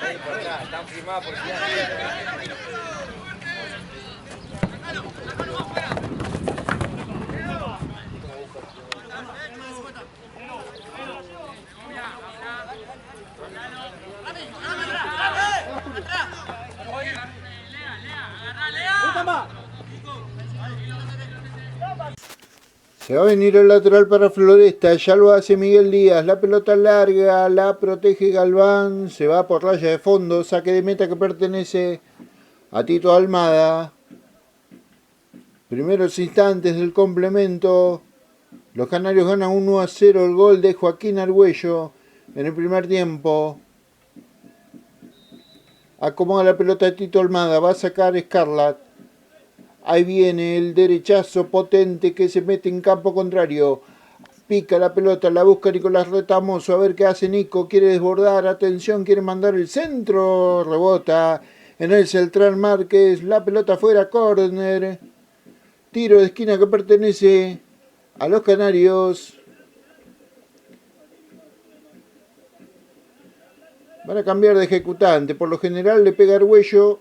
Están firmadas por Se va a venir el lateral para Floresta, ya lo hace Miguel Díaz, la pelota larga, la protege Galván, se va por raya de fondo, saque de meta que pertenece a Tito Almada. Primeros instantes del complemento, los canarios ganan 1-0, el gol de Joaquín Argüello en el primer tiempo. Acomoda la pelota de Tito Almada, va a sacar Scarlat. Ahí viene el derechazo potente que se mete en campo contrario. Pica la pelota, la busca Nicolás Retamoso. A ver qué hace Nico. Quiere desbordar. Atención, quiere mandar el centro. Rebota en el Celtrán Márquez. La pelota fuera, córner. Tiro de esquina que pertenece a los canarios. Van a cambiar de ejecutante. Por lo general le pega Argüello.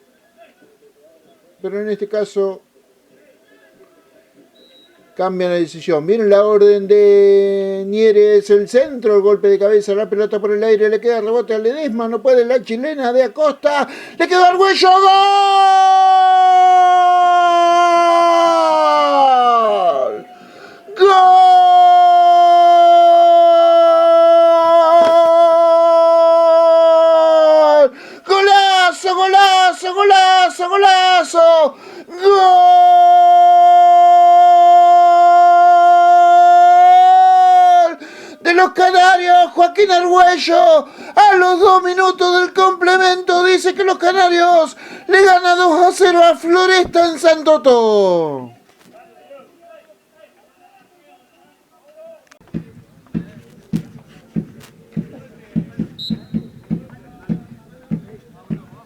Pero en este caso cambian la decisión. Viene la orden de Nieres, el centro, el golpe de cabeza, la pelota por el aire, le queda rebote a Ledesma, no puede la chilena de Acosta, le quedó Argüello, ¡gol! ¡Gol! ¡Golazo, golazo, golazo, golazo! ¡Gol! De los canarios, Joaquín Argüello, a los 2 minutos del complemento, dice que los canarios le ganan 2-0 a Floresta en Santoto.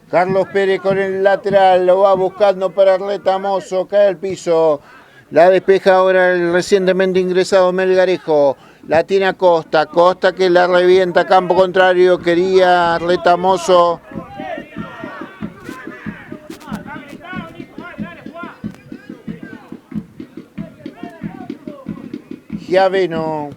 Carlos Pérez con el lateral, lo va buscando para Retamoso, cae al piso. La despeja ahora el recientemente ingresado Melgarejo. La tiene Acosta, Costa que la revienta a campo contrario, quería Retamoso. Giaveno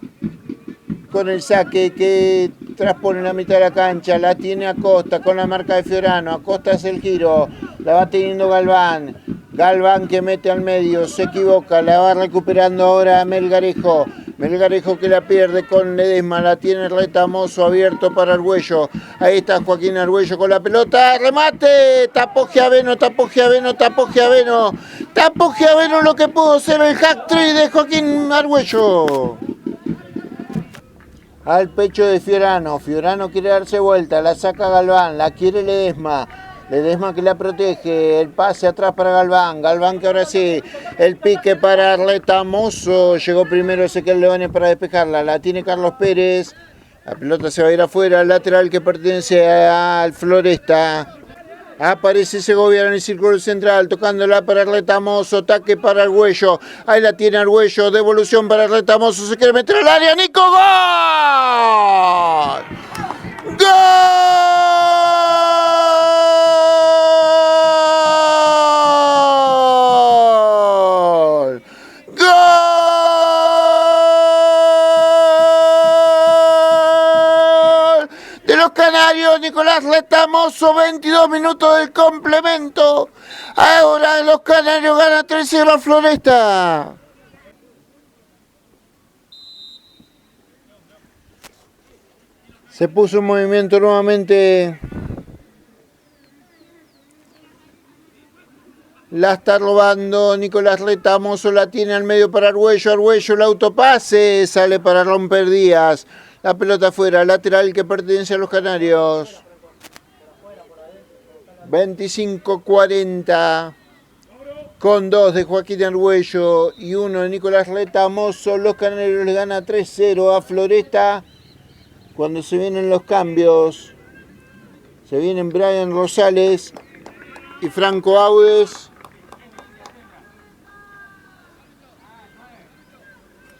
con el saque que transpone la mitad de la cancha, la tiene Acosta con la marca de Fiorano, Acosta es el giro, la va teniendo Galván, Galván que mete al medio, se equivoca, la va recuperando ahora Melgarejo, Melgarejo que la pierde con Ledesma, la tiene Retamoso abierto para Argüello, ahí está Joaquín Argüello con la pelota, remate, tapó Giaveno, tapó Giaveno, tapó Giaveno, tapó Giaveno lo que pudo ser el hat-trick de Joaquín Argüello. Al pecho de Fiorano, Fiorano quiere darse vuelta, la saca Galván, la quiere Ledesma, Ledesma que la protege, el pase atrás para Galván, Galván que ahora sí, el pique para Retamoso, llegó primero Ezequiel Leones para despejarla, la tiene Carlos Pérez, la pelota se va a ir afuera, el lateral que pertenece al Floresta. Aparece Segovia en el círculo central, tocándola para Retamoso, ataque para Argüello, ahí la tiene Argüello, devolución para Retamoso, se quiere meter al área, Nico, ¡gol! ¡Gol! ¡Gol! De los canarios, Nicolás Retamoso, 22 minutos del complemento. Ahora los canarios ganan 3-0 a Floresta. Se puso en movimiento nuevamente. La está robando Nicolás Retamoso, la tiene al medio para Argüello, Argüello el autopase, sale para romper Díaz. La pelota afuera, lateral que pertenece a los canarios. 25-40. Con 2 de Joaquín Argüello y 1 de Nicolás Retamoso. Los canarios le ganan 3-0 a Floresta. Cuando se vienen los cambios, se vienen Brian Rosales y Franco Audes.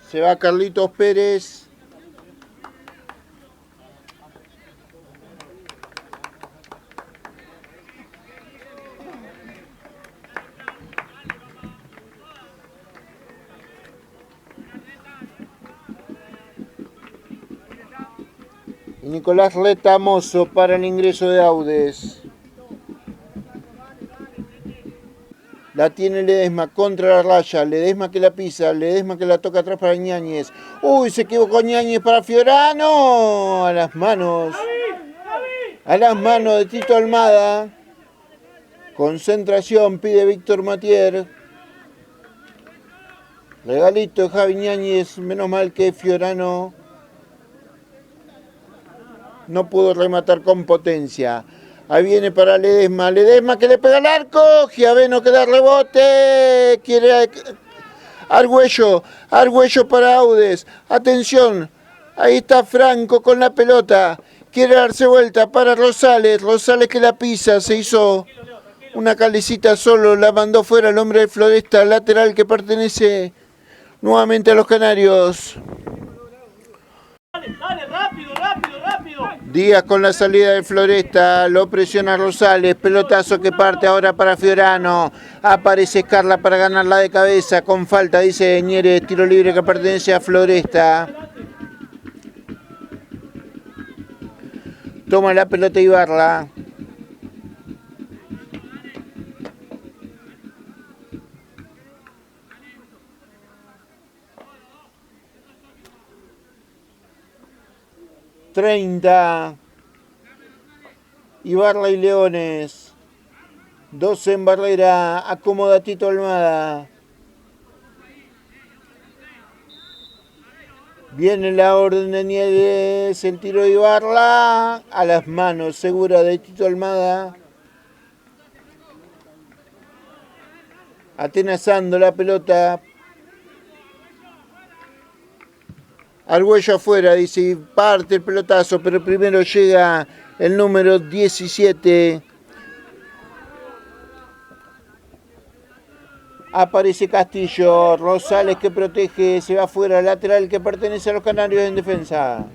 Se va Carlitos Pérez. Y Nicolás Retamoso para el ingreso de Audes. La tiene Ledesma contra la raya. Ledesma que la pisa. Ledesma que la toca atrás para Ñáñez. Uy, se equivocó Ñáñez para Fiorano. A las manos. A las manos de Tito Almada. Concentración pide Víctor Matier. Regalito de Javi Ñáñez. Menos mal que Fiorano no pudo rematar con potencia. Ahí viene para Ledesma. Ledesma que le pega al arco. Giaveno que da rebote. Quiere Argüello. Argüello para Audes. Atención. Ahí está Franco con la pelota. Quiere darse vuelta para Rosales. Rosales que la pisa. Se hizo una calecita solo. La mandó fuera el hombre de Floresta. Lateral que pertenece nuevamente a los canarios. Dale, rápido, rápido, rápido. Díaz con la salida de Floresta, lo presiona Rosales, pelotazo que parte ahora para Fiorano, aparece Escarla para ganarla de cabeza, con falta dice Ñeres, tiro libre que pertenece a Floresta. Toma la pelota Ibarra. Ibarra y Leones. 12 en barrera. Acomoda Tito Almada. Viene la orden de Nieves. El tiro de Ibarra. A las manos segura de Tito Almada. Atenazando la pelota. Argüello afuera, dice, parte el pelotazo, pero primero llega el número 17. Aparece Castillo, Rosales que protege, se va afuera, lateral que pertenece a los canarios en defensa.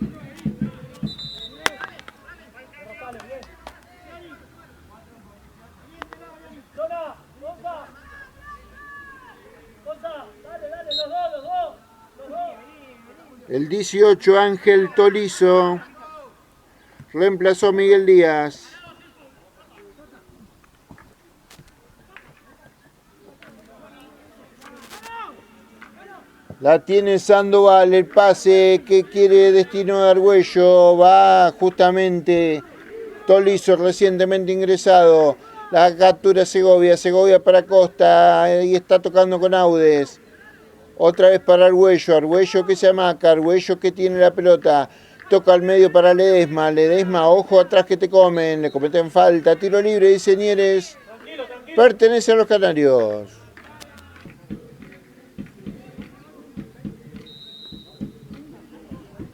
El 18, Ángel Tolizo, reemplazó a Miguel Díaz. La tiene Sandoval, el pase que quiere destino de Argüello, va justamente Tolizo, recientemente ingresado. La captura Segovia, Segovia para Costa, y está tocando con Audes. Otra vez para Argüello, Argüello que se amaca, Argüello que tiene la pelota, toca al medio para Ledesma, Ledesma, ojo atrás que te comen, le cometen falta, tiro libre, dice Ñeres, pertenece a los canarios.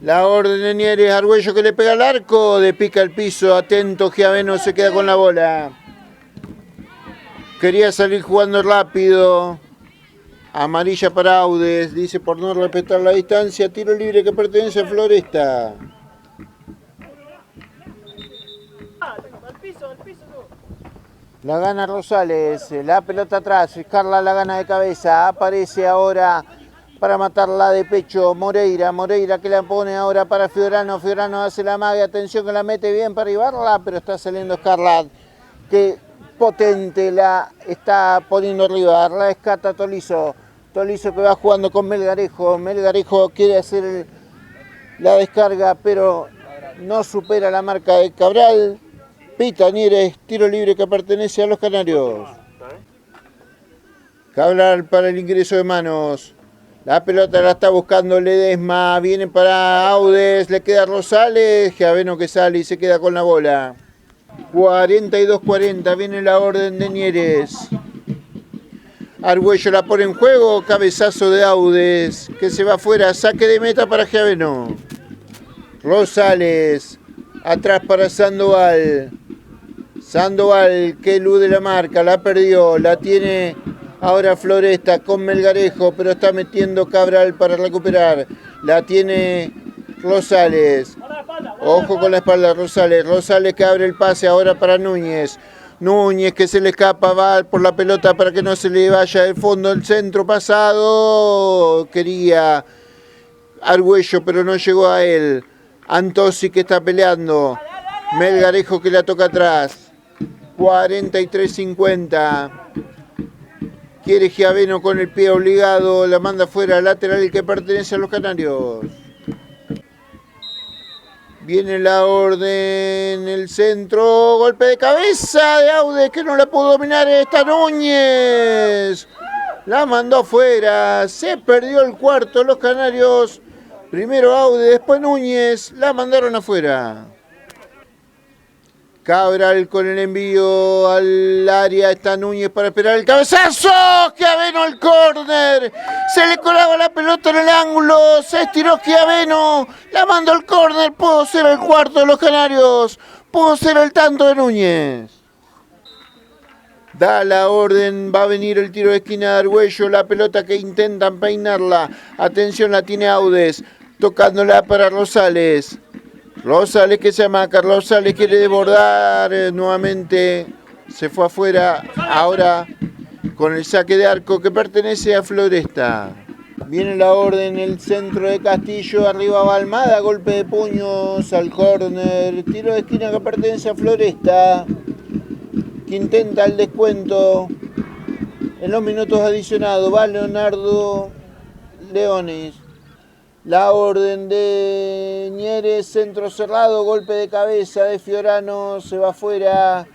La orden de Ñeres, Argüello que le pega al arco, de pica al piso, atento, Giaveno se queda con la bola. Quería salir jugando rápido. Amarilla para Audes, dice por no respetar la distancia, tiro libre que pertenece a Floresta. La gana Rosales, la pelota atrás, Carla la gana de cabeza, aparece ahora para matarla de pecho Moreira, Moreira que la pone ahora para Fiorano, Fiorano hace la magia, atención que la mete bien para Ibarra, pero está saliendo Escarlat, que potente la está poniendo arriba, la escata Tolizo, Tolizo que va jugando con Melgarejo, Melgarejo quiere hacer la descarga pero no supera la marca de Cabral, pita Ñeres, tiro libre que pertenece a los canarios. Cabral para el ingreso de manos, la pelota la está buscando Ledesma, viene para Audes, le queda Rosales, Giaveno que sale y se queda con la bola. 42-40, viene la orden de Ñeres. Argüello la pone en juego, cabezazo de Audes, que se va afuera, saque de meta para Giaveno. Rosales, atrás para Sandoval. Sandoval que elude la marca, la perdió, la tiene ahora Floresta con Melgarejo, pero está metiendo Cabral para recuperar. La tiene Rosales. Ojo con la espalda Rosales. Rosales que abre el pase ahora para Núñez. Núñez que se le escapa, va por la pelota para que no se le vaya del fondo el centro pasado. Quería Argüello, pero no llegó a él. Antosi que está peleando. Melgarejo que la toca atrás. 43-50. Quiere Giaveno con el pie obligado. La manda fuera. Lateral que pertenece a los canarios. Viene la orden, el centro, golpe de cabeza de Audes que no la pudo dominar esta Núñez. La mandó afuera, se perdió el cuarto los canarios. Primero Audes, después Núñez, la mandaron afuera. Cabral con el envío al área, está Núñez para esperar el cabezazo. Giaveno el córner, se le colaba la pelota en el ángulo, se estiró Giaveno, la mandó al córner, pudo ser el cuarto de los canarios, pudo ser el tanto de Núñez. Da la orden, va a venir el tiro de esquina de Argüello, la pelota que intentan peinarla, atención la tiene Audes, tocándola para Rosales. Rosales que se llama Carlos Rosales, quiere desbordar nuevamente, se fue afuera, ahora con el saque de arco que pertenece a Floresta. Viene la orden, el centro de Castillo, arriba va Almada, golpe de puños al córner, tiro de esquina que pertenece a Floresta, que intenta el descuento en los minutos adicionados, va Leonardo Leones. La orden de Ñeres, centro cerrado, golpe de cabeza de Fiorano, se va afuera.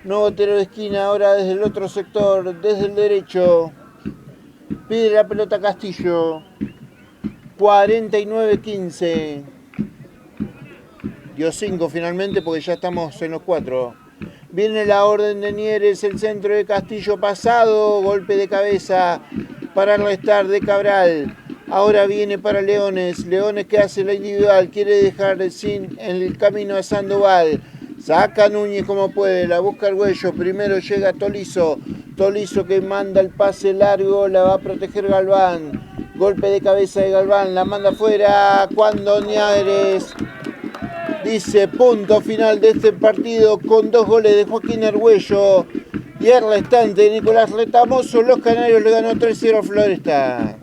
Nuevo tiro de esquina ahora desde el otro sector, desde el derecho. Pide la pelota Castillo. 49-15. Dio 5 finalmente porque ya estamos en los 4. Viene la orden de Ñeres, el centro de Castillo pasado, golpe de cabeza para restar de Cabral. Ahora viene para Leones, Leones que hace la individual, quiere dejar sin el camino a Sandoval. Saca Núñez como puede, la busca Argüello, primero llega Tolizo. Tolizo que manda el pase largo, la va a proteger Galván. Golpe de cabeza de Galván, la manda afuera cuando Ñeres dice punto final de este partido con 2 goles de Joaquín Argüello. Y el restante de Nicolás Retamoso, los canarios le ganó 3-0 a Floresta.